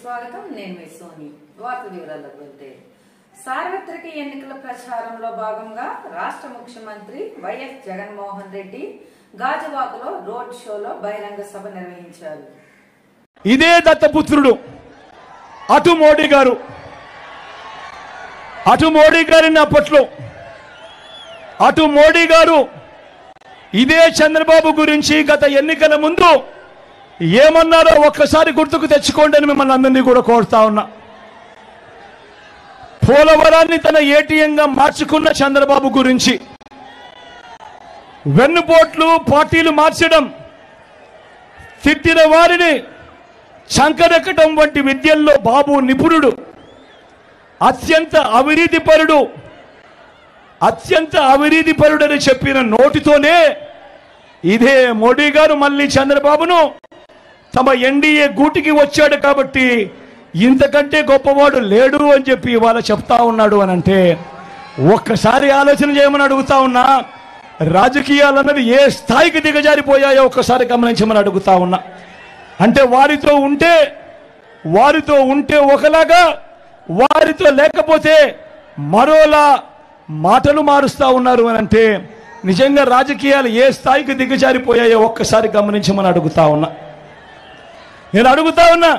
స్వాగతం. నేను మీ సోని. వార్త వివరాలకు వెళ్తే సార్వత్రిక ఎన్నికల ప్రచారంలో భాగంగా రాష్ట్ర ముఖ్యమంత్రి వైఎస్ జగన్మోహన్ రెడ్డి గాజువాకలో రోడ్ షోలో బహిరంగ సభ నిర్వహించారు. ఇదే దత్తపుత్రుడు అటు మోడీ గారిని అప్పట్లో అటు మోడీ గారు ఇదే చంద్రబాబు గురించి గత ఎన్నికల ముందు ఏమన్నారో ఒక్కసారి గుర్తుకు తెచ్చుకోండి అని మిమ్మల్ని అందరినీ కూడా కోరుతా ఉన్నా. పోలవరాన్ని తన ఏటీఎంగా మార్చుకున్న చంద్రబాబు గురించి వెన్నుపోట్లు పార్టీలు మార్చడం, తిట్టిన వారిని చంకరెక్కటం వంటి విద్యల్లో బాబు నిపుణుడు, అత్యంత అవినీతిపరుడని చెప్పిన నోటితోనే ఇదే మోడీ గారు మళ్ళీ చంద్రబాబును తమ ఎన్డీఏ గూటికి వచ్చాడు కాబట్టి ఇంతకంటే గొప్పవాడు లేడు అని చెప్పి ఇవాళ చెప్తా ఉన్నాడు అని అంటే ఒక్కసారి ఆలోచన చేయమని అడుగుతా ఉన్నా. రాజకీయాలన్నది ఏ స్థాయికి దిగజారిపోయాయో ఒక్కసారి గమనించమని అడుగుతా ఉన్నా. అంటే వారితో ఉంటే ఒకలాగా, వారితో లేకపోతే మరోలా మాటలు మారుస్తా ఉన్నారు అని అంటే నిజంగా రాజకీయాలు ఏ స్థాయికి దిగజారిపోయాయో ఒక్కసారి గమనించమని అడుగుతా ఉన్నా. నేను అడుగుతా ఉన్నా,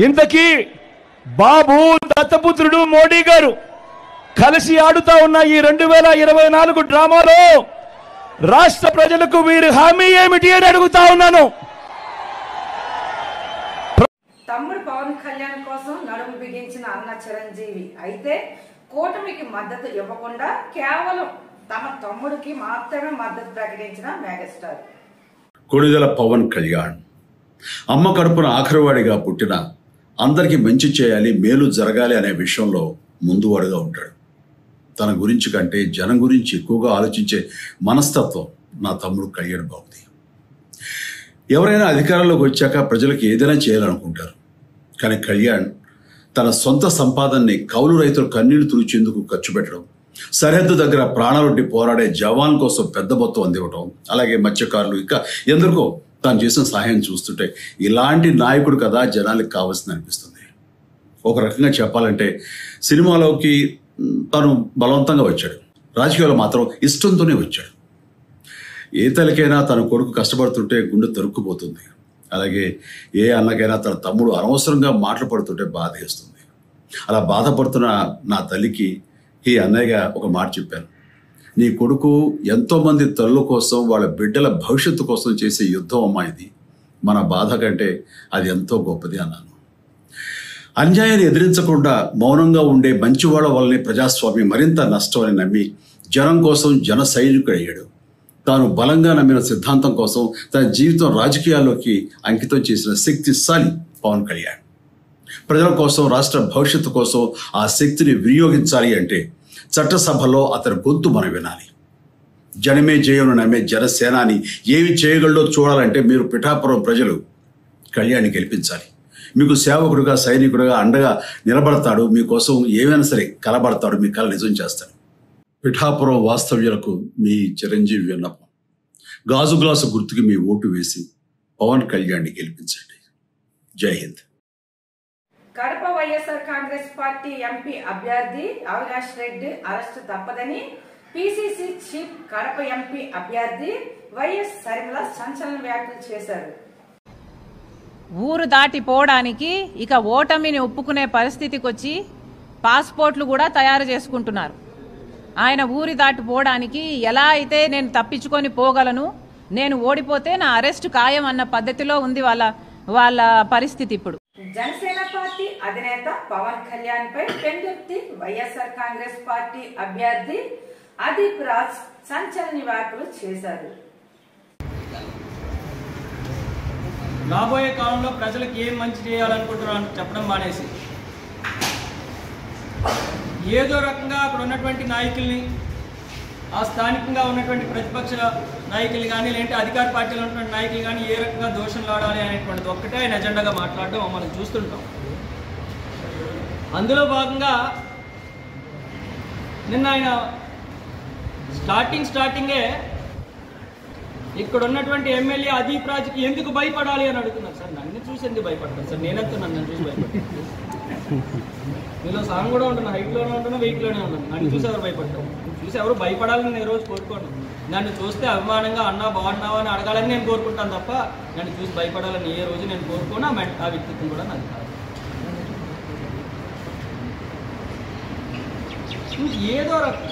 ఇంతకీ బాబు, దత్తపుత్రుడు మోడీ గారు కలిసి ఆడుతా ఉన్న ఈ 2024 డ్రామాలో రాష్ట్ర ప్రజలకు వీరి హామీ ఏమిటి అని అడుగుతా ఉన్నాను. తమ్ముడు పవన్ కళ్యాణ్ కోసం నడుము బిగించిన అన్న చిరంజీవి అయితే కూటమికి మద్దతు ఇవ్వకుండా కేవలం తమ తమ్ముడికి మాత్రమే మద్దతు ప్రకటించిన మెగాస్టార్ కొణిదెల పవన్ కళ్యాణ్ అమ్మ కడుపున ఆఖరివాడిగా పుట్టిన అందరికీ మంచి చేయాలి, మేలు జరగాలి అనే విషయంలో ముందువాడుగా ఉంటాడు. తన గురించి కంటే జనం గురించి ఎక్కువగా ఆలోచించే మనస్తత్వం నా తమ్ముడు కళ్యాణ్ బాబుది. ఎవరైనా అధికారంలోకి వచ్చాక ప్రజలకు ఏదైనా చేయాలనుకుంటారు. కానీ కళ్యాణ్ తన సొంత సంపాదనని కౌలు రైతులు కన్నీళ్లు తుడిచేందుకు ఖర్చు పెట్టడం, సరిహద్దు దగ్గర ప్రాణాలొడ్డి పోరాడే జవాన్ కోసం పెద్ద మొత్తం అందివ్వటం, అలాగే మత్స్యకారులు ఇంకా ఎందరికో తాను చేసిన సహాయం చూస్తుంటే ఇలాంటి నాయకుడు కదా జనాలకు కావాల్సింది అనిపిస్తుంది. ఒక రకంగా చెప్పాలంటే సినిమాలోకి తను బలవంతంగా వచ్చాడు, రాజకీయాలు మాత్రం ఇష్టంతోనే వచ్చాడు. ఏ తల్లికైనా తన కొడుకు కష్టపడుతుంటే గుండె తరుక్కుపోతుంది. అలాగే ఏ అన్నకైనా తన తమ్ముడు అనవసరంగా మాటలు పడుతుంటే బాధ వేస్తుంది. అలా బాధపడుతున్న నా తల్లికి ఈ అన్నయ్యగా ఒక మాట చెప్పాను. నీ కొడుకు ఎంతోమంది తల్లుల కోసం, వాళ్ళ బిడ్డల భవిష్యత్తు కోసం చేసే యుద్ధం అమ్మా ఇది. మన బాధ కంటే అది ఎంతో గొప్పది అన్నాను. అన్యాయాన్ని ఎదిరించకుండా మౌనంగా ఉండే మంచివాళ్ల వల్లనే ప్రజాస్వామ్యం మరింత నష్టం అని నమ్మి జనం కోసం జన సైనికుడు అయ్యాడు. తాను బలంగా నమ్మిన సిద్ధాంతం కోసం తన జీవితం రాజకీయాల్లోకి అంకితం చేసిన శక్తిశాలి పవన్ కళ్యాణ్. ప్రజల కోసం, రాష్ట్ర భవిష్యత్తు కోసం ఆ శక్తిని వినియోగించాలి అంటే చట్టసభలో అతని గొంతు మనం వినాలి. జనమే జయను నమ్మే జనసేనాని ఏమి చేయగలడో చూడాలంటే మీరు పిఠాపురం ప్రజలు కళ్యాణ్ని గెలిపించాలి. మీకు సేవకుడుగా, సైనికుడుగా అండగా నిలబడతాడు. మీకోసం ఏమైనా సరే కలబడతాడు, మీ కళ నిజం చేస్తాడు. పిఠాపురం వాస్తవ్యులకు మీ చిరంజీవి విన్నపం, గాజు గ్లాసు గుర్తుకి మీ ఓటు వేసి పవన్ కళ్యాణ్ని గెలిపించండి. జై హింద్. కడప వైఎస్ఆర్ కాంగ్రెస్ పార్టీ ఎంపీ అభ్యర్థి అవినాష్ రెడ్డి అరెస్టు తప్పదని పిసిసి చీఫ్ కడప ఎంపీ అభ్యర్థి వైఎస్ షర్మిల సంచలన వ్యాఖ్యలు చేశారు. ఊరు దాటిపోవడానికి ఇక ఓటమిని ఒప్పుకునే పరిస్థితికి వచ్చి పాస్పోర్ట్లు కూడా తయారు చేసుకుంటున్నారు. ఆయన ఊరి దాటిపోవడానికి ఎలా అయితే నేను తప్పించుకొని పోగలను, నేను ఓడిపోతే నా అరెస్ట్ ఖాయం అన్న పద్ధతిలో ఉంది వాళ్ళ పరిస్థితి. ఇప్పుడు జనసేన పార్టీ అధినేత పవన్ కళ్యాణ్ పై పెందుర్తి వైఎస్ఆర్ కాంగ్రెస్ పార్టీ అభ్యర్థి అదీప్ రాజ్ సంచలన వ్యాఖ్యలు చేశారు. రాబోయే కాలంలో ప్రజలకు ఏం మంచి చేయాలనుకుంటున్నాను చెప్పడం మానేసి ఏదో రకంగా అక్కడ ఉన్నటువంటి నాయకుల్ని, ఆ స్థానికంగా ఉన్నటువంటి ప్రతిపక్ష నాయకులు కానీ, లేదంటే అధికార పార్టీలో ఉన్నటువంటి నాయకులు కానీ ఏ రకంగా దోషంలు ఆడాలి అనేటువంటిది ఒక్కటే ఆయన ఎజెండాగా మాట్లాడడం మనం చూస్తుంటాం. అందులో భాగంగా నిన్న ఆయన స్టార్టింగే ఇక్కడ ఉన్నటువంటి ఎమ్మెల్యే అదీప్ రాజ్కి ఎందుకు భయపడాలి అని అడుగుతున్నారు. సార్ నన్ను చూసి ఎందుకు భయపడతారు సార్? నేనంతా నన్ను చూసి భయపడతాను. మీలో సాంగ్ కూడా ఉంటున్నా, హైట్లోనే ఉంటున్నా, వెయిట్లోనే ఉన్నాను. నన్ను చూసి ఎవరు భయపడతారు? చూసి ఎవరు భయపడాలని నేను రోజు కోరుకోను. నన్ను చూస్తే అభిమానంగా అన్నా బాగున్నావా అని అడగాలని నేను కోరుకుంటాను తప్ప నన్ను చూసి భయపడాలని ఏ రోజు నేను కోరుకోను. ఆ వ్యక్తిత్వం కూడా నాకు కాదు. ఏదో రకం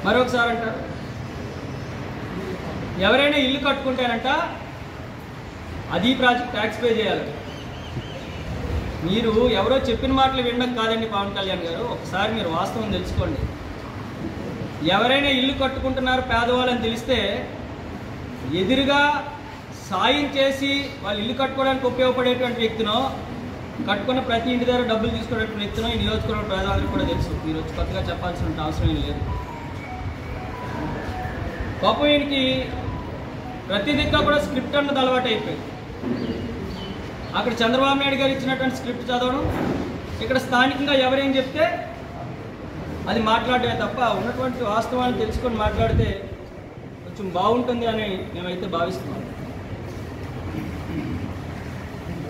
మరొకసారి అంటారు, ఎవరైనా ఇల్లు కట్టుకుంటేనంట అదీప్ రాజ్కి ట్యాక్స్ పే చేయాలి. మీరు ఎవరో చెప్పిన మాటలు వినడం కాదండి పవన్ కళ్యాణ్ గారు. ఒకసారి మీరు వాస్తవం తెలుసుకోండి. ఎవరైనా ఇల్లు కట్టుకుంటున్నారు పేదవాళ్ళని తెలిస్తే ఎదురుగా సాయం చేసి వాళ్ళు ఇల్లు కట్టుకోవడానికి ఉపయోగపడేటువంటి వ్యక్తినో, కట్టుకున్న ప్రతి ఇంటి దగ్గర డబ్బులు తీసుకునేటువంటి వ్యక్తినో ఈ నియోజకవర్గ ప్రజలందరికీ కూడా తెలుసు. మీరు వచ్చి కొత్తగా చెప్పాల్సిన అవసరం ఏం లేదు. పాపం ఈయనకి ప్రతి దిక్కా కూడా స్క్రిప్ట్ అన్నది అలవాటు అయిపోయింది. అక్కడ చంద్రబాబు నాయుడు గారు ఇచ్చినటువంటి స్క్రిప్ట్ చదవడం, ఇక్కడ స్థానికంగా ఎవరేం చెప్తే అది మాట్లాడమే తప్ప ఉన్నటువంటి వాస్తవాన్ని తెలుసుకొని మాట్లాడితే కొంచెం బాగుంటుంది అని మేమైతే భావిస్తున్నాం.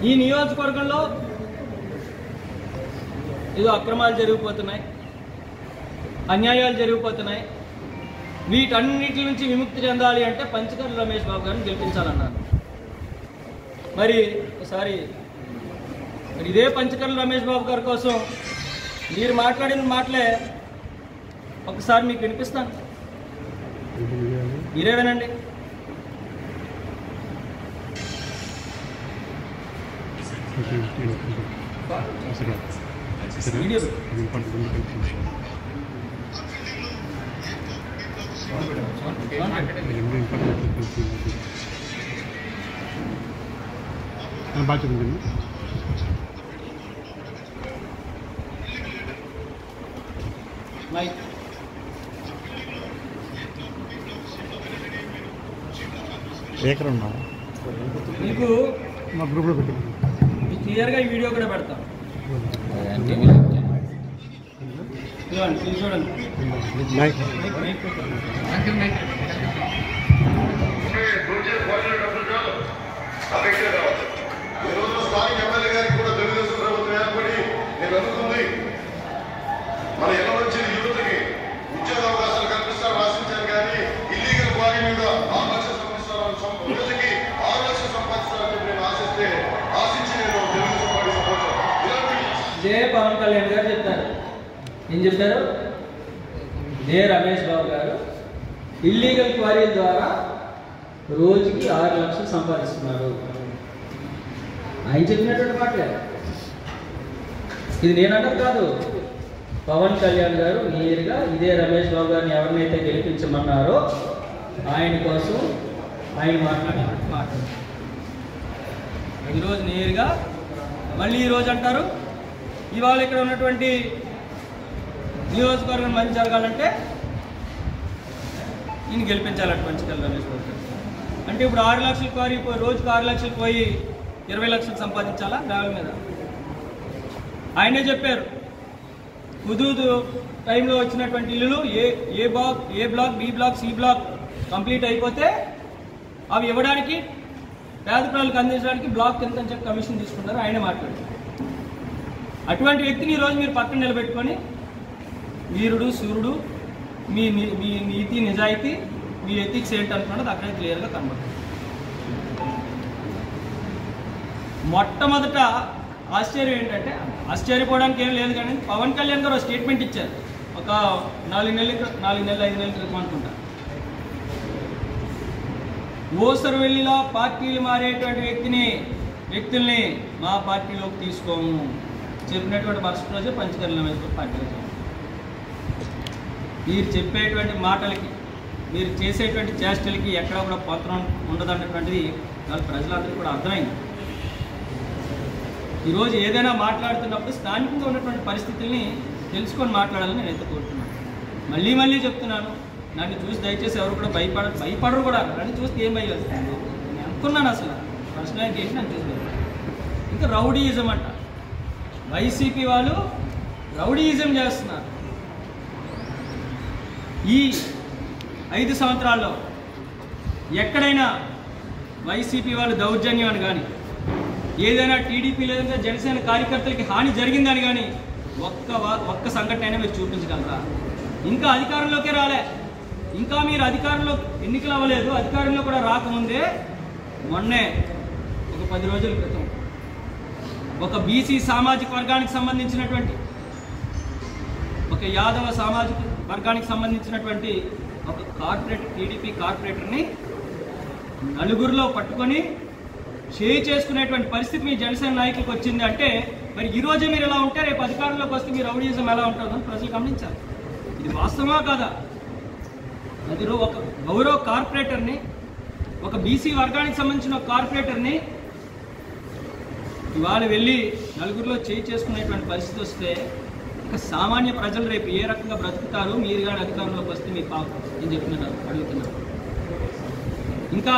ఈ నియోజకవర్గంలో ఏదో అక్రమాలు జరిగిపోతున్నాయి, అన్యాయాలు జరిగిపోతున్నాయి. వీటన్నిటి నుంచి విముక్తి చెందాలి అంటే పంచకర్ల రమేష్ బాబు గారిని గెలిపించాలన్నారు. మరి ఒకసారి ఇదే పంచకర్ల రమేష్ బాబు గారి కోసం మీరు మాట్లాడిన మాటలే ఒకసారి మీకు వినిపిస్తాను, మీరే వినండి. వీడియో మైక్ మీకు క్లియర్గా ఈ వీడియో కూడా పెడతాం. చూడండి. ఈరోజు స్థానిక ఎమ్మెల్యే గారికి కూడా తెలుగుదేశం ప్రభుత్వం ఏర్పడి నేను అనుకుంది మన ఎలా వచ్చిన యువతకి ఉద్యోగ అవకాశాలు కల్పిస్తారని ఆశించారు. కానీ ఇల్లీగల్ క్వారీ మీద 6 లక్షలు సంపాదిస్తారు, యువతకి 6 లక్షలు సంపాదిస్తారని చెప్పి నేను ఆశించి నేను తెలుగుదేశం పార్టీ సపోర్ట్. ఇదే పవన్ కళ్యాణ్ గారు చెప్తారు. ఏం చెప్తారు? ఇదే రమేష్ బాబు గారు ఇల్లీగల్ క్వారీల ద్వారా రోజుకి 6 లక్షలు సంపాదిస్తున్నారు. ఆయన చెప్పినటువంటి మాటలే, ఇది నేనంటారు కాదు. పవన్ కళ్యాణ్ గారు నేరుగా ఇదే రమేష్ బాబు గారిని ఎవరినైతే గెలిపించమన్నారో ఆయన కోసం ఆయన మాట్లాడారు. ఈరోజు నేరుగా మళ్ళీ ఈరోజు అంటారు ఇవాళ ఇక్కడ ఉన్నటువంటి నియోజకవర్గం మంచి జరగాలంటే ఈయన గెలిపించాలంటే పంచకర్ల రమేష్ బాబు గారు. అంటే ఇప్పుడు 6 లక్షలు క్వారీ రోజుకు 6 లక్షలు పోయి 20 లక్షలు సంపాదించాలా గ్రావెల్ మీద? ఆయనే చెప్పారు హుదూద్ టైంలో వచ్చినటువంటి ఇల్లులు A block, B block, C block complete అయిపోతే అవి ఇవ్వడానికి పేద ప్రజలకు అందించడానికి బ్లాక్ ఎంత అని చెప్పి కమిషన్ తీసుకున్నారు. ఆయనే మాట్లాడారు. అటువంటి వ్యక్తిని ఈరోజు మీరు పక్కన నిలబెట్టుకొని వీరుడు సూర్యుడు మీ నీతి నిజాయితీ మీ ఎథిక్స్ ఏంటనుకున్నది అక్కడే క్లియర్గా కనబడుతుంది. మొట్టమొదట ఆశ్చర్యం ఏంటంటే, ఆశ్చర్యపోవడానికి ఏం లేదు కానీ పవన్ కళ్యాణ్ గారు స్టేట్మెంట్ ఇచ్చారు ఒక 4 నెలలు 5 నెలల క్రితం అనుకుంటా. ఓసరవెల్లిలో పార్టీలు మారేటువంటి వ్యక్తుల్ని మా పార్టీలోకి తీసుకోము చెప్పినటువంటి మరుసటి రోజే పంచకర్ల రమేష్ బాబు పార్టీలో. మీరు చెప్పేటువంటి మాటలకి మీరు చేసేటువంటి చేష్టలకి ఎక్కడ కూడా పత్రం ఉండదన్నటువంటిది వాళ్ళ ప్రజలందరికీ కూడా అర్థమైంది. ఈరోజు ఏదైనా మాట్లాడుతున్నప్పుడు స్థానికంగా ఉన్నటువంటి పరిస్థితుల్ని తెలుసుకొని మాట్లాడాలని నేను అయితే కోరుతున్నాను. మళ్ళీ చెప్తున్నాను, నన్ను చూసి దయచేసి ఎవరు కూడా భయపడరు కూడా. నన్ను చూస్తే ఏం భయం వస్తుంది? నేను అనుకున్నాను అసలు పర్సనాలిటీ ఏంటి నన్ను చూసి ఇంకా రౌడీయిజం అంట. వైసీపీ వాళ్ళు రౌడీయిజం చేస్తున్నారు. ఈ 5 సంవత్సరాల్లో ఎక్కడైనా వైసీపీ వాళ్ళు దౌర్జన్యం అని కానీ ఏదైనా టీడీపీ లేదంటే జనసేన కార్యకర్తలకి హాని జరిగిందని కానీ ఒక్క సంఘటన అయినా మీరు చూపించగలరా? ఇంకా అధికారంలోకే రాలే, ఇంకా మీరు అధికారంలో ఎన్నికలు అవ్వలేదు, అధికారంలో కూడా రాకముందే మొన్నే ఒక 10 రోజుల క్రితం ఒక బీసీ సామాజిక వర్గానికి సంబంధించినటువంటి ఒక యాదవ సామాజిక వర్గానికి సంబంధించినటువంటి ఒక కార్పొరేటర్, టీడీపీ కార్పొరేటర్ని నలుగురిలో పట్టుకొని చేయి చేసుకునేటువంటి పరిస్థితి మీ జనసేన నాయకులకు వచ్చింది అంటే మరి ఈరోజే మీరు ఎలా ఉంటే రేపు అధికారంలోకి వస్తే మీ రౌడీజం ఎలా ఉంటుందని ప్రజలు గమనించాలి. ఇది వాస్తవమా కాదా? అది ఒక గౌరవ కార్పొరేటర్ని, ఒక బీసీ వర్గానికి సంబంధించిన కార్పొరేటర్ని ఇవాళ వెళ్ళి నలుగురిలో చేయి చేసుకునేటువంటి పరిస్థితి వస్తే ఇంకా సామాన్య ప్రజలు రేపు ఏ రకంగా బ్రతుకుతారు? మీరు కానీ అధికారంలోకి వస్తే మీ పాప నేను చెప్తున్నాను, అడుగుతున్నాను. ఇంకా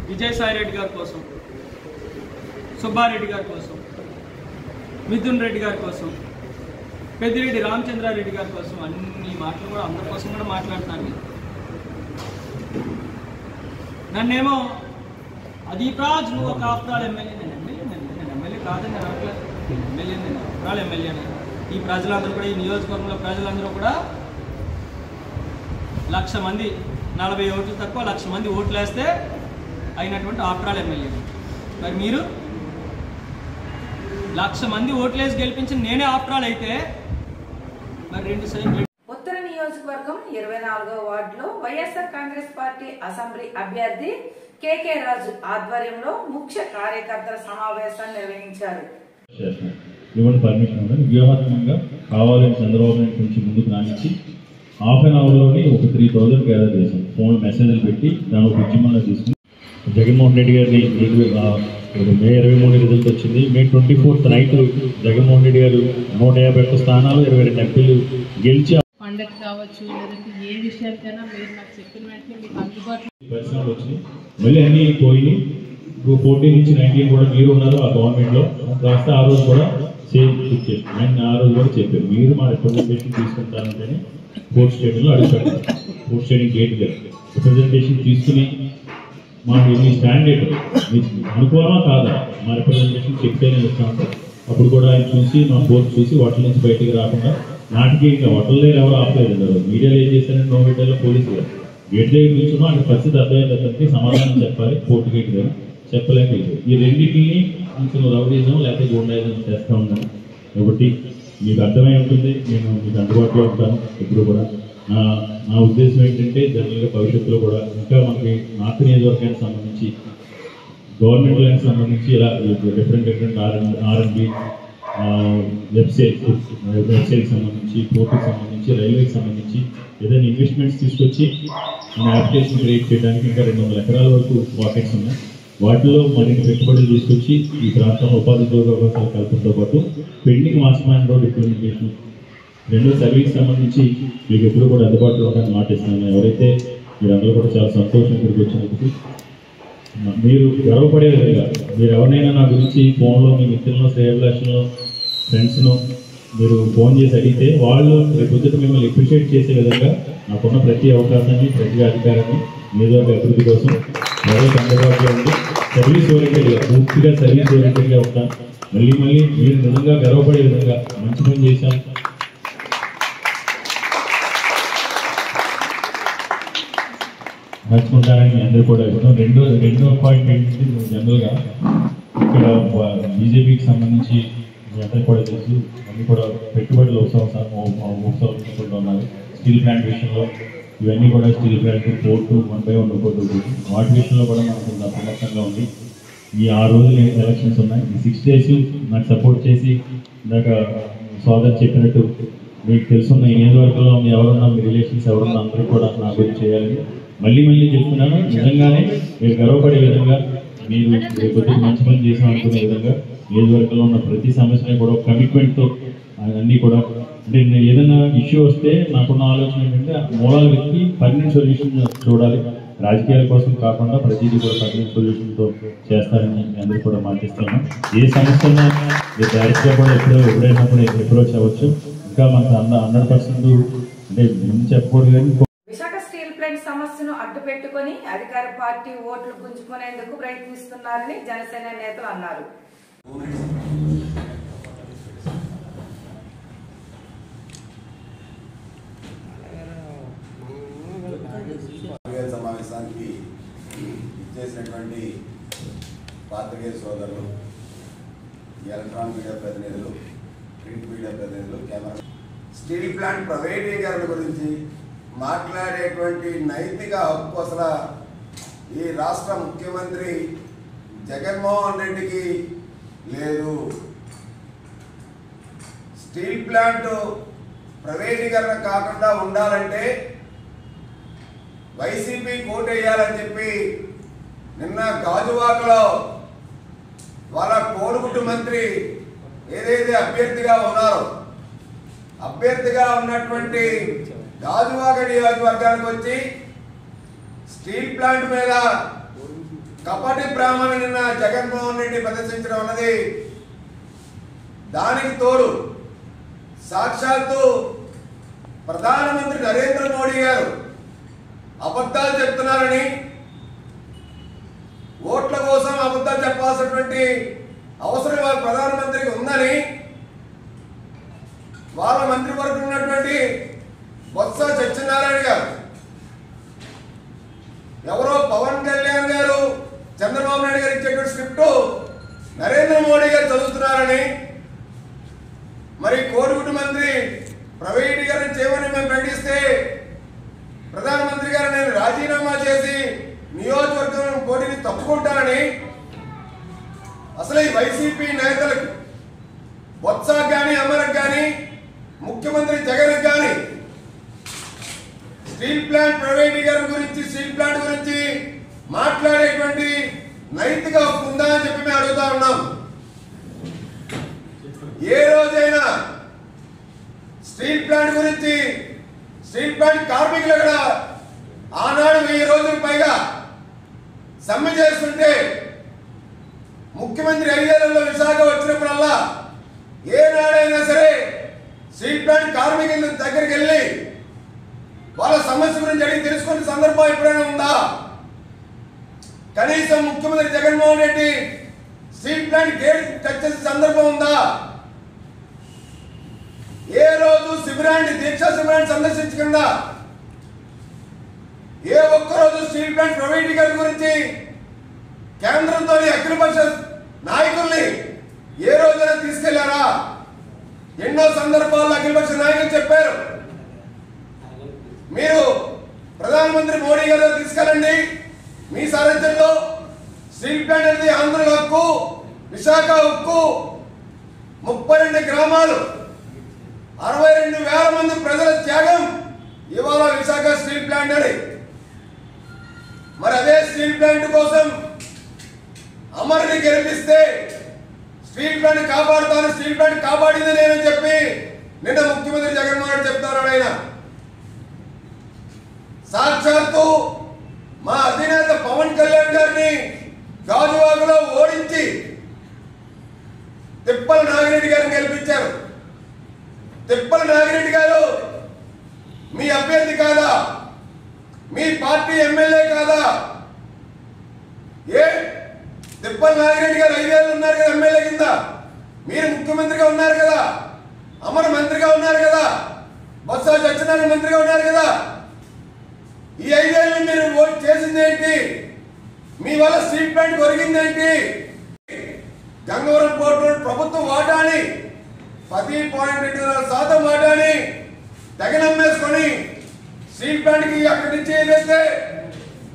విజయసాయిరెడ్డి గారి కోసం, సుబ్బారెడ్డి గారి కోసం, మిథున్ రెడ్డి గారి కోసం, పెద్దిరెడ్డి రామచంద్రారెడ్డి గారి కోసం అన్ని మాటలు కూడా అందరి కోసం కూడా మాట్లాడుతాను. నన్నేమో అదీప్రాజ్ నువ్వు ఒక ఆఫ్రాల్ ఎమ్మెల్యే, నేను ఎమ్మెల్యే కాదని నేను అనట్లేదు, ఎమ్మెల్యే నేను ఆఫ్రాల్ ఎమ్మెల్యేనే. ఈ ప్రజలందరూ కూడా, ఈ నియోజకవర్గంలో ప్రజలందరూ కూడా 1,00,000 మంది, 40 ఓట్లు తక్కువ 1,00,000 మంది ఓట్లు వేస్తే అయినటువంటి ఆఫ్రాల్ ఎమ్మెల్యే. మరి మీరు 1,00,000 మంది ఓట్లేసి గెలిపించిన నేనే ఆఫ్రాల్ అయితే మరి 2 సైకిల్. ఉత్తర నియోజకవర్గం 24వ వార్డులో వైఎస్ఆర్ కాంగ్రెస్ పార్టీ అసెంబ్లీ అభ్యర్థి కేకే రాజు ఆధ్వర్యంలో ముఖ్య కార్యకర్తల సమావేశాన్ని నిర్వహించారు. ఇవ్వండి పర్మిషన్ ఉందని వ్యూహాత్మకంగా కావాలని చంద్రబాబు నాయుడు కొంచెం ముందుకు రానిచ్చి హాఫ్ అన్ అవర్లోనే ఒక 3,000 గ్యాదర్ చేశాం. ఫోన్ మెసేజ్లు పెట్టి దాని ఒక ఉద్యమంలో తీసుకుని జగన్మోహన్ రెడ్డి గారిని మే 23 రిజల్ట్ వచ్చింది. మే 24th నైట్ జగన్మోహన్ రెడ్డి గారు 151 స్థానాలు 22 ఎంపీలు గెలిచి పండగ కావచ్చు లేదంటే ఏ విషయానికైనా మీరు నాకు చెప్పిన వెంటనే మీకు అందుబాటులో పరిశ్రమలు వచ్చినాయి. మళ్ళీ అన్నీ పోయి 14 నుంచి 19 కూడా మీరు ఉన్నారు ఆ గవర్నమెంట్లో. కాస్త ఆ రోజు కూడా సేమ్ చెప్పారు, ఆయన ఆ రోజు కూడా చెప్పారు మీరు మా రిప్రజెంటేషన్ తీసుకుంటారంటేనే 4th స్టేట్లో అడుగుతారు. 4th స్టేట్ గేట్ గారు రిప్రజెంటేషన్ తీసుకుని మాకు మీ స్టాండర్డ్ అనుకోవడమా కాదా, మా రిప్రజెంటేషన్ చెప్తేనే ఇస్తామంటే అప్పుడు కూడా ఆయన చూసి మా బోర్డు చూసి వాటి నుంచి బయటికి రాకుండా నాటికి ఇంకా హోటల్లో ఎవరు ఆపలేదు. మీడియాలో ఏం చేశారంటే నో మీడియాలో పోలీసు గారు గేట్ దగ్గర కూర్చున్నా ఆయన పరిస్థితి అర్థమైందంటే సమాధానం చెప్పాలి, కోర్టు గేట్ దగ్గర చెప్పలేకపోయింది. ఈ రెండింటిని కొంచెం రౌడీజం లేకపోతే గుండాయిజం చేస్తూ ఉన్నాను కాబట్టి మీకు అర్థమై ఉంటుంది. నేను మీకు అందుబాటులో ఉంటాను ఎప్పుడు కూడా. నా ఉద్దేశం ఏంటంటే జనరల్గా భవిష్యత్తులో కూడా ఇంకా మనకి నార్త్ నియోజకవర్గానికి సంబంధించి గవర్నమెంట్ ల్యాండ్కి సంబంధించి ఇలా డిఫరెంట్ ఆర్ఎండ్బి వెబ్సైట్కి సంబంధించి, పోర్టుకి సంబంధించి, రైల్వేకి సంబంధించి ఏదైనా ఇన్వెస్ట్మెంట్స్ తీసుకొచ్చి మన అప్లికేషన్ క్రియేట్ చేయడానికి ఇంకా 200 ఎకరాల వరకు పాకెట్స్ ఉన్నాయి. వాటిలో మరిన్ని పెట్టుబడులు తీసుకొచ్చి ఈ ప్రాంతంలో ఉపాధి అవకాశాలు కల్పనతో పాటు pending master mind road implementation 2 service సంబంధించి మీకు ఎప్పుడు కూడా అందుబాటులో ఉంటాయని మాటిస్తున్నాను. ఎవరైతే మీరందరూ కూడా చాలా సంతోషం ఇక్కడికి వచ్చినందుకు. మీరు గర్వపడే విధంగా మీరు ఎవరినైనా నా గురించి ఫోన్లో మీ మిత్రులను, శ్రేయభిలాషులను, ఫ్రెండ్స్ను మీరు ఫోన్ చేసి అడిగితే వాళ్ళు రేపొద్దుట మిమ్మల్ని అప్రిషియేట్ చేసే విధంగా నాకున్న ప్రతి అవకాశాన్ని, ప్రతి అధికారాన్ని నియోజకవర్గ అభివృద్ధి కోసం ఎవరైతే అందుబాటులో ఉంది సర్వీస్ ఓరియంటెడ్గా, పూర్తిగా సర్వీస్ ఓరియంటెడ్గా ఉంటాను. మళ్ళీ మీరు నిజంగా గర్వపడే విధంగా మంచి పని చేశాను. నడుచుకుంటానని అందరూ కూడా ఇవ్వడం. రెండో పాయింట్ ఏంటంటే జనరల్గా ఇక్కడ బీజేపీకి సంబంధించి మీ అందరూ కూడా తెలుసు అన్నీ కూడా పెట్టుబడులు ఉత్సవాలు ఉన్నారు. స్టీల్ ప్లాంట్ విషయంలో ఇవన్నీ కూడా స్టీల్ ప్లాంట్ పోర్టు 1/1 ఒక్కొక్కటి వాటి విషయంలో కూడా మనకు అప్రమత్తంగా ఉంది. ఈ 6 రోజులు ఎలక్షన్స్ ఉన్నాయి. ఈ 6 days నాకు సపోర్ట్ చేసి ఇందాక సోదరు చెప్పినట్టు మీకు తెలుసున్న ఈ నియోజకవర్గంలో ఎవరున్నా మీ రిలేషన్స్ ఎవరున్నా అందరూ కూడా నా గురించి చేయాలని మళ్ళీ చెప్తున్నాను. నిజంగానే మీరు గర్వపడే విధంగా, మీరు కొద్దిగా మంచి పని చేసాం అనుకునే విధంగా నియోజకవర్గంలో ఉన్న ప్రతి సమస్యని కూడా కమిట్మెంట్తో అన్నీ కూడా అంటే ఏదైనా ఇష్యూ వస్తే నాకున్న ఆలోచన ఏంటంటే మూలాలు వెతికి పర్మనెంట్ సొల్యూషన్ చూడాలి. రాజకీయాల కోసం కాకుండా ప్రతిదీ కూడా పర్మనెంట్ సొల్యూషన్తో చేస్తారని అందరూ కూడా మాటిస్తున్నాను. ఏ సమస్యను మీరు డైరెక్ట్గా కూడా ఎప్పుడైనా కూడా అప్రోచ్ అవ్వచ్చు. ఇంకా మనకు 100% అంటే ముందు చెప్పకూడదు కానీ ప్లాంట్ సమస్యను అడ్డుపెట్టుకొని అధికార పార్టీ ఓట్లు గుంజుకునేందుకు ప్రయత్నిస్తున్నారని జనసేన నేతలు అన్నారు. సమావేశానికి ఇచ్చేసినటువంటి పాత్రికేయ సోదరులు, ఎలక్ట్రానిక్ మీడియా ప్రతినిధులు, ప్రింట్ మీడియా ప్రతినిధులు, కెమెరా, స్టీల్ ప్లాంట్ ప్రైవేటీకరణ గురించి మాట్లాడేటువంటి నైతిక హక్కు అసలు ఈ రాష్ట్ర ముఖ్యమంత్రి జగన్మోహన్ రెడ్డికి లేదు. స్టీల్ ప్లాంట్ ప్రైవేటీకరణ కాకుండా ఉండాలంటే వైసీపీ కోట్ వేయాలని చెప్పి నిన్న గాజువాకలో వాళ్ళ కోడిగుడ్డు మంత్రి ఏదైతే అభ్యర్థిగా ఉన్నారో అభ్యర్థిగా ఉన్నటువంటి గాజువాక నియోజకవర్గానికి వచ్చి స్టీల్ ప్లాంట్ మీద కపటి బ్రాహ్మణ నిన్న జగన్మోహన్ రెడ్డి ప్రదర్శించడం అన్నది, దానికి తోడు సాక్షాత్తు ప్రధానమంత్రి నరేంద్ర మోడీ గారు అబద్ధాలు చెప్తున్నారని, ఓట్ల కోసం అబద్ధాలు చెప్పాల్సినటువంటి అవసరం వాళ్ళ ప్రధానమంత్రికి ఉందని వాళ్ళ మంత్రివర్గం ఉన్నటువంటి బొత్స సత్యనారాయణ గారు, ఎవరో పవన్ కళ్యాణ్ గారు చంద్రబాబు నాయుడు గారు ఇచ్చేటువంటి స్క్రిప్ట్ నరేంద్ర మోడీ గారు చదువుతున్నారని, మరి కోడిగుడ్డు మంత్రి ప్రైవేటీకరణ చేయమని మేము ప్రకటిస్తే ప్రధానమంత్రి గారు నేను రాజీనామా చేసి నియోజకవర్గం పోటీని తప్పుకుంటానని, అసలు ఈ వైసీపీ నేతలకు బొత్సకు కానీ అమరకు కానీ ముఖ్యమంత్రి జగన్ కానీ స్టీల్ ప్లాంట్ ప్రైవేటీకరణ గురించి, స్టీల్ ప్లాంట్ గురించి మాట్లాడేటువంటి నైతిక హక్కు ఉందా అని చెప్పి మేము అడుగుతా ఉన్నాం. ఏ రోజైనా స్టీల్ ప్లాంట్ గురించి, స్టీల్ ప్లాంట్ కార్మికులు కూడా ఆనాడు 1000 రోజులకు పైగా సమ్మె చేస్తుంటే ముఖ్యమంత్రి 5 ఏళ్లలో విశాఖ వచ్చినప్పుడల్లా ఏనాడైనా సరే స్టీల్ ప్లాంట్ కార్మికుల దగ్గరికి వెళ్ళి వాళ్ళ సమస్య గురించి అడిగి తెలుసుకునే సందర్భం ఎప్పుడైనా ఉందా? కనీసం ముఖ్యమంత్రి Jaganmohan Reddy steel plant gate touch చేసే సందర్భం ఉందా? ఏ రోజు శిబిరాన్ని, దీక్షా శిబిరాన్ని సందర్శించకుండా ఏ ఒక్కరోజు స్టీల్ ప్లాంట్ ప్రైవేటీకరణ గురించి కేంద్రంతోని అఖిలపక్ష నాయకుల్ని ఏ రోజైనా తీసుకెళ్లారా? ఎన్నో సందర్భాల్లో అఖిలపక్ష నాయకులు చెప్పారు, మీరు ప్రధానమంత్రి మోడీ గారు తీసుకెళ్ళండి, మీ సారథ్యంలో స్టీల్ ప్లాంట్ అనేది ఆంధ్రుల హక్కు, విశాఖ హక్కు, 32 గ్రామాలు, 62,000 మంది ప్రజల త్యాగం ఇవాళ విశాఖ స్టీల్ ప్లాంట్ అని. మరి అదే స్టీల్ ప్లాంట్ కోసం అమర్ని గెలిపిస్తే స్టీల్ ప్లాంట్ కాపాడుతాను, స్టీల్ ప్లాంట్ కాపాడింది నేనని చెప్పి నిన్న ముఖ్యమంత్రి జగన్మోహన్ రెడ్డి చెప్తారు. ఆయన సాక్షాత్తు మా అధినేత పవన్ కళ్యాణ్ గారిని గాజువాకలో ఓడించి తిప్పల నాగిరెడ్డి గారిని గెలిపించారు. తిప్పల నాగిరెడ్డి గారు మీ అభ్యర్థి కాదా? మీ పార్టీ ఎమ్మెల్యే కాదా? ఏ తిప్పల నాగిరెడ్డి గారు 5 ఏళ్ళు ఉన్నారు కదా ఎమ్మెల్యే కింద, మీరు ముఖ్యమంత్రిగా ఉన్నారు కదా, అమర మంత్రిగా ఉన్నారు కదా, బొత్స సత్యనారాయణ మంత్రిగా ఉన్నారు కదా. ఈ 5 ఏళ్ళు మీరు ఓట్ చేసింది ఏంటి? మీ వల్ల స్టీల్ ప్లాంట్ కొరిగింది ఏంటి? గంగవరం పోర్టు ప్రభుత్వం వాటాని 10.24% వాటాని తెగనమ్మేసుకొని స్టీల్ ప్లాంట్ కి అక్కడి నుంచి ఏదైతే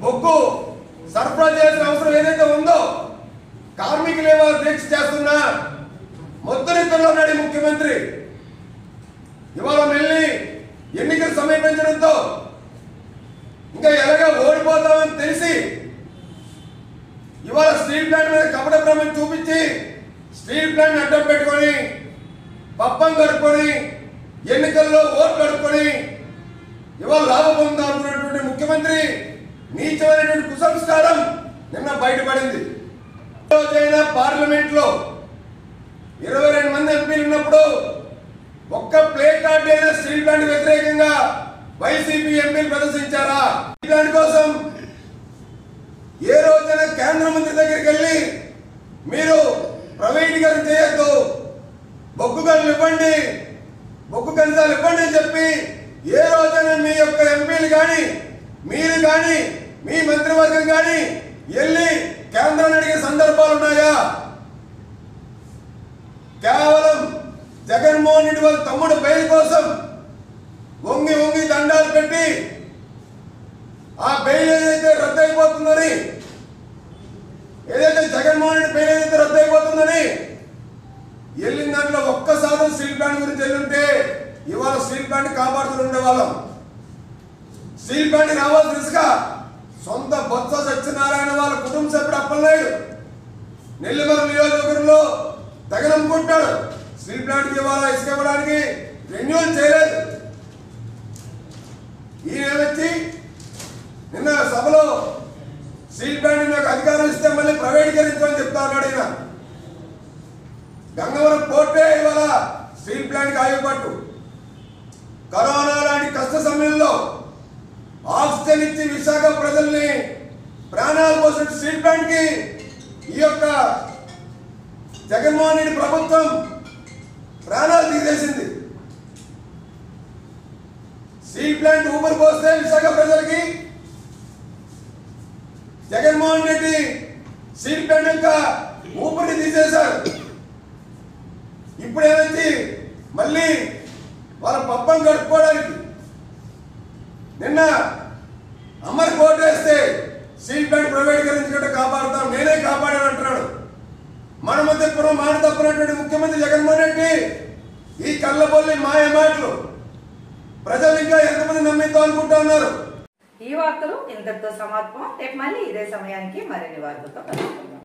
బొగ్గు సరఫరా చేయాల్సిన అవసరం ఏదైతే ఉందో కార్మికులు ఏవాళ్ళు దీక్ష చేస్తున్నా మొత్తునిద్దరులో ఉన్నాడు ముఖ్యమంత్రి. ఇవాళ మళ్ళీ ఎన్నికలు సమీపించడంతో ఇంకా ఎలాగా ఓడిపోతామని తెలిసి ఇవాళ స్టీల్ ప్లాంట్ మీద కపట భ్రమం చూపించి స్టీల్ ప్లాంట్ అడ్డం పెట్టుకొని పప్పం కడుక్కొని ఎన్నికల్లో ఓట్లు కడుక్కొని ఇవాళ లాభం పొందాం అనుకున్నటువంటి ముఖ్యమంత్రి నీచమైనటువంటి కుసంస్కారం నిన్న బయటపడింది. రోజైనా పార్లమెంట్ లో 22 మంది ఎంపీలు ఉన్నప్పుడు ఒక్క ప్లే కార్డ్ అయినా స్టీల్ ప్లాంట్ వ్యతిరేకంగా వైసీపీ ఎంపీలు ప్రదర్శించారా? ప్లాంట్ కోసం ఏ రోజైనా కేంద్ర మంత్రి దగ్గరికి వెళ్ళి మీరు ప్రైవేటీకరణ చేయొద్దు, బొగ్గు గనులు ఇవ్వండి, బొగ్గు ఖనిజాలు ఇవ్వండి అని చెప్పి ఏ రోజైనా మీ యొక్క ఎంపీలు కానీ మీరు కానీ మీ మంత్రివర్గం కానీ వెళ్ళి కేంద్రాన్ని అడిగే సందర్భాలు ఉన్నాయా? కేవలం జగన్మోహన్ రెడ్డి వాళ్ళ తమ్ముడు బెయిల్ కోసం వంగి వంగి దండాలు పెట్టి ఆ బెయిల్ ఏదైతే రద్దు అయిపోతుందని, ఏదైతే జగన్మోహన్ రెడ్డి బెయిల్ ఏదైతే రద్దు అయిపోతుందని వెళ్ళిన దాంట్లో ఒక్కసారి స్టీల్ ప్లాంట్ గురించి వెళ్ళుంటే ఇవాళ స్టీల్ ప్లాంట్ కాపాడుతూ ఉండేవాళ్ళం. స్టీల్ ప్లాంట్ రావాల్సిన ఇసుక సొంత బొత్స సత్యనారాయణ వాళ్ళ కుటుంబ సభ్యుడు అప్పలనాయుడు నెల్లిమరం నియోజకవర్గంలో తగనమ్ముకుంటాడు. స్టీల్ ప్లాంట్కి ఇవాళ ఇసుక ఇవ్వడానికి రెన్యూవల్ చేయలేదు. ఈయన వచ్చి నిన్న సభలో స్టీల్ ప్లాంట్ నాకు అధికారం ఇస్తే మళ్ళీ ప్రైవేటీకరించమని చెప్తా ఉన్నాడు. ఈయన గంగవరం పోర్టే ఇవాళ స్టీల్ ప్లాంట్కి ఆయుపట్టు. కరోనా లాంటి కష్ట సమయంలో ఆక్సిజన్ ఇచ్చి విశాఖ ప్రజల్ని ప్రాణాలు పోసిన స్టీల్ ప్లాంట్ కి ఈ యొక్క జగన్మోహన్ రెడ్డి ప్రభుత్వం ప్రాణాలు తీసేసింది. స్టీల్ ప్లాంట్ ఊపిరి పోస్తే విశాఖ ప్రజలకి జగన్మోహన్ రెడ్డి స్టీల్ ప్లాంట్ యొక్క ఊపిరిని తీసేశారు. ఇప్పుడు ఏమైంది? మళ్ళీ వాళ్ళ పబ్బం గడుపుకోవడానికి నిన్న అమర్ కోర్టు వేస్తే స్టీల్ ప్లాంట్ ప్రైవేటీకరించుకుంటే కాపాడుతాం, నేనే కాపాడాను అంటున్నాడు. మన మధ్య మాట తప్పినటువంటి ముఖ్యమంత్రి జగన్మోహన్ రెడ్డి ఈ కళ్ళబొల్లి మాయ మాటలు ప్రజలు ఇంకా ఎంతమంది నమ్మిద్దాం అనుకుంటా ఉన్నారు. ఈ వార్తలు ఇంతటితో సమాప్తం. రేపు మళ్ళీ ఇదే సమయానికి మరిన్ని వార్తలతో కలుసుకుందాం.